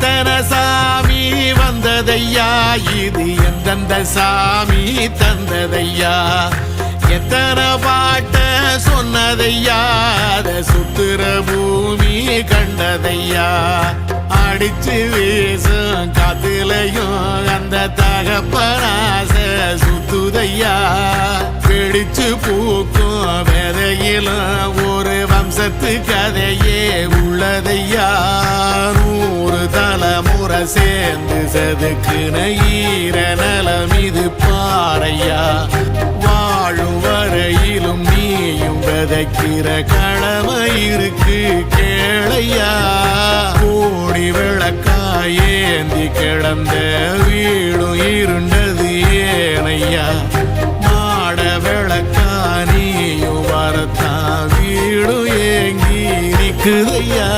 எத்தனை சாமி வந்ததையா, இது எந்தெந்த சாமி தந்ததையா, எத்தனை பாட்ட சொன்னதையா, அத சுத்துற பூமி கண்டதையா, அடிச்சு வீசும் காத்துலையும் அந்த தகப்பனாச சுத்துதையா, பிடிச்சு பூக்கும் விதையிலும் ஒரு வம்சத்து கதையே உள்ளதையா, 100 தலைமுறை சேர்ந்து செதுக்குன ஈர நலம் இது பாறையா, வாழும் வரையிலும் நீயும் விதைக்கிற கடமை இருக்கு கேளையா, கோடி விளக்காயேந்தி கிடந்த வீடும் இருண்டது ஏனையா, மாட விளக்கா நீயும் வரத்தான் வீடும் ஏங்கி நிக்குதையா.